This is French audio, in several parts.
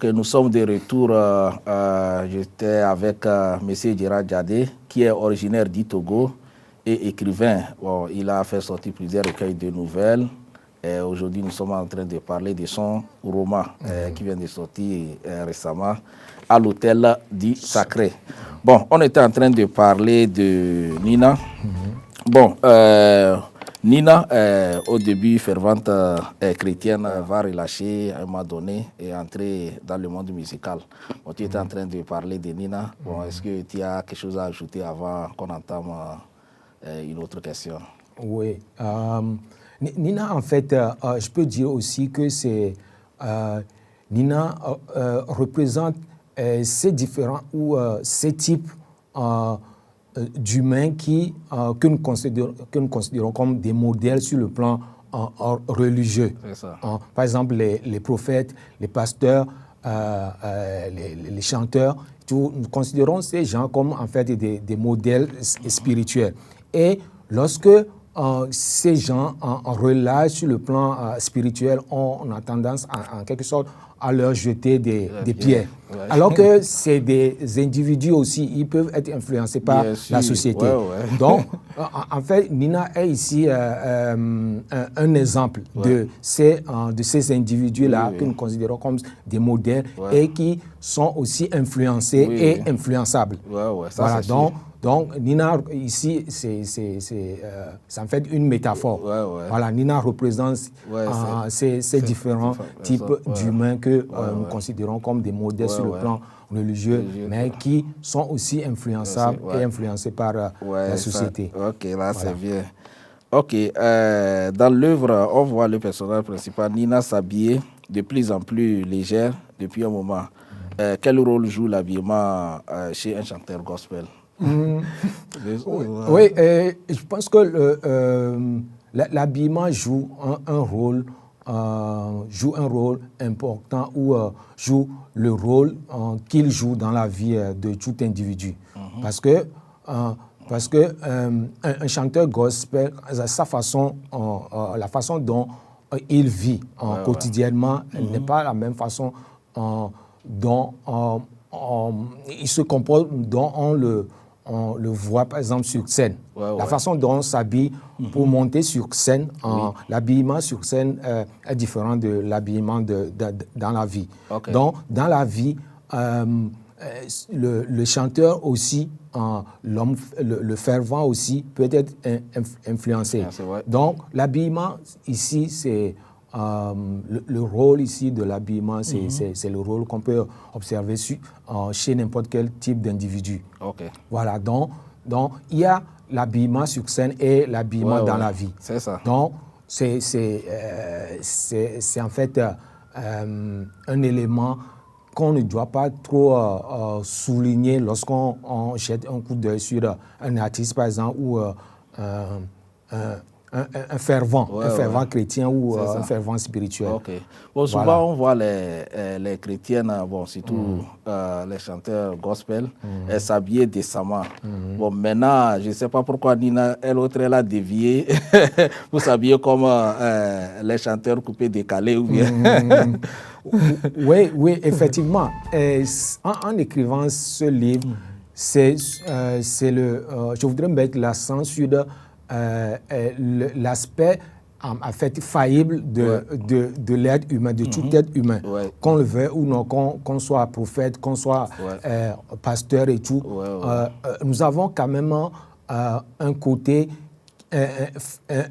Que nous sommes de retour. J'étais avec M. Gérard Djadé, qui est originaire du Togo et écrivain. Bon, il a fait sortir plusieurs recueils de nouvelles. Aujourd'hui, nous sommes en train de parler de son roman qui vient de sortir récemment, À l'hôtel du Sacré. Bon, on était en train de parler de Nina. Bon, Nina, au début fervente chrétienne, va relâcher à un moment donné et entrer dans le monde musical. Bon, tu étais en train de parler de Nina. Bon, est-ce que tu as quelque chose à ajouter avant qu'on entame une autre question? Oui. Nina, en fait, je peux dire aussi que c'est Nina représente ces différents ou ces types d'humains que nous considérons comme des modèles sur le plan religieux. Par exemple, les prophètes, les pasteurs, les chanteurs, nous considérons ces gens comme en fait des modèles spirituels. Et lorsque ces gens relâchent sur le plan spirituel, on a tendance en quelque sorte à leur jeter des pierres. Ouais. Alors que c'est des individus aussi, ils peuvent être influencés par la société. Ouais. Donc, en fait, Nina est ici un exemple de ces individus-là que nous considérons comme des modèles et qui sont aussi influencés et influençables. Ça, voilà, donc, Nina, ici, ça en fait une métaphore. Voilà, Nina représente ces différents types d'humains que nous considérons comme des modèles sur le plan religieux, mais qui sont aussi influençables et influencés par la société. Ok, là, c'est bien. Ok, dans l'œuvre, on voit le personnage principal, Nina, s'habiller de plus en plus légère depuis un moment. Quel rôle joue l'habillement chez un chanteur gospel? Oui, je pense que l'habillement joue un rôle important ou joue le rôle qu'il joue dans la vie de tout individu. Parce que un chanteur gospel, sa façon, la façon dont il vit quotidiennement n'est pas la même façon dont il se comporte, dont on le voit par exemple sur scène. La façon dont on s'habille pour monter sur scène, l'habillement sur scène est différent de l'habillement dans la vie. Donc, dans la vie, le chanteur aussi, le fervent aussi peut être influencé. Donc, l'habillement ici, c'est le rôle ici de l'habillement, c'est le rôle qu'on peut observer chez n'importe quel type d'individu. Voilà, donc il y a l'habillement sur scène et l'habillement dans la vie. C'est ça. Donc, c'est en fait un élément qu'on ne doit pas trop souligner lorsqu'on jette un coup d'œil sur un artiste, par exemple, ou un fervent chrétien ou un fervent spirituel. Bon, souvent, on voit les chrétiennes, bon, surtout les chanteurs gospel, s'habiller décemment. Bon, maintenant, je ne sais pas pourquoi Nina, elle a dévié pour s'habiller comme les chanteurs coupés décalés ou bien. Oui, effectivement. En écrivant ce livre, je voudrais mettre l'accent sur l'aspect en fait faillible de l'être humain, de tout être humain, qu'on le veuille ou non, qu'on soit prophète, qu'on soit pasteur et tout. Nous avons quand même un côté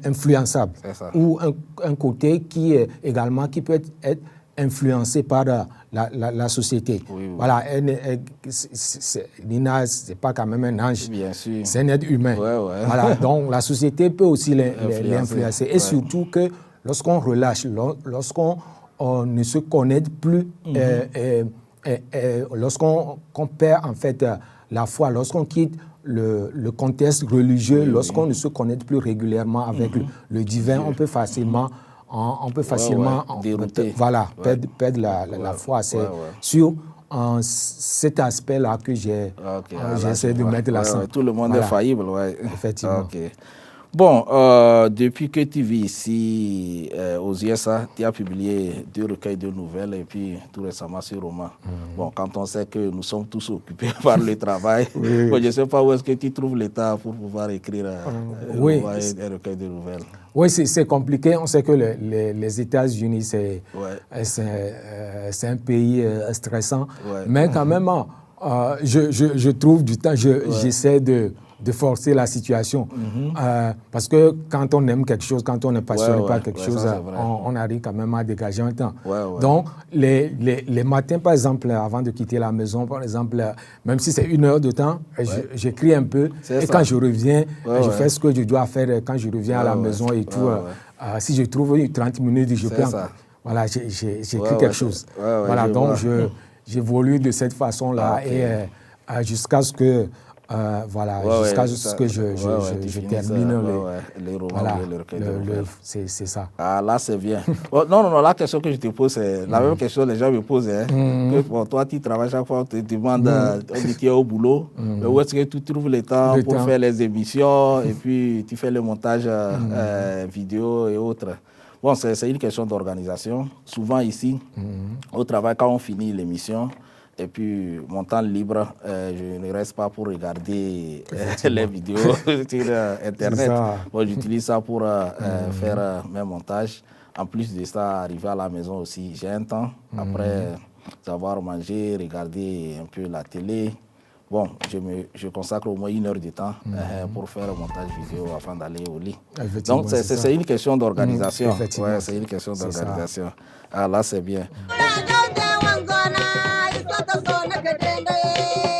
influençable ou un côté qui peut être influencé par la société. Voilà, Nina, c'est pas quand même un ange, c'est un être humain. Voilà, donc la société peut aussi l'influencer. Et surtout que lorsqu'on relâche, lorsqu'on ne se connecte plus, lorsqu'on perd en fait la foi, lorsqu'on quitte le contexte religieux, lorsqu'on ne se connecte plus régulièrement avec le divin, on peut facilement dérouter. Perdre la foi. C'est sur cet aspect-là que j'essaie de mettre l'accent. Tout le monde est faillible, Effectivement. Bon, depuis que tu vis ici aux USA, tu as publié 2 recueils de nouvelles et puis tout récemment ce roman. Bon, quand on sait que nous sommes tous occupés par le travail, bon, je ne sais pas où est-ce que tu trouves le temps pour pouvoir écrire un recueil de nouvelles. Oui, c'est compliqué. On sait que les États-Unis, c'est un pays stressant. Mais quand même, je trouve du temps, j'essaie de forcer la situation. Parce que quand on aime quelque chose, quand on est passionné par quelque chose, on arrive quand même à dégager un temps. Donc, les matins, par exemple, avant de quitter la maison, par exemple, même si c'est 1 heure de temps, j'écris un peu. Et quand je reviens, je fais ce que je dois faire quand je reviens à la maison et tout. Si je trouve 30 minutes, je peux voilà, j'écris quelque chose. Voilà, donc j'évolue de cette façon-là et jusqu'à ce que jusqu'à ce que je termine les romans, voilà, le recueil de nouvelles. C'est ça. Ah, là, c'est bien. Non, la question que je te pose, c'est la même question que les gens me posent. Que, bon, toi, tu travailles chaque fois, on te demande, on dit tu es au boulot, mais où est-ce que tu trouves le temps pour faire les émissions et puis tu fais le montage vidéo et autres. Bon, c'est une question d'organisation. Souvent ici, au travail, quand on finit l'émission, et puis, mon temps libre, je ne reste pas pour regarder les vidéos sur Internet. Bon, j'utilise ça pour faire mes montages. En plus de ça, arriver à la maison aussi, j'ai un temps. Après avoir mangé, regarder un peu la télé. Bon, je consacre au moins 1 heure de temps pour faire un montage vidéo avant d'aller au lit. Donc, c'est une question d'organisation. Ouais, c'est une question d'organisation. Ah, là, c'est bien.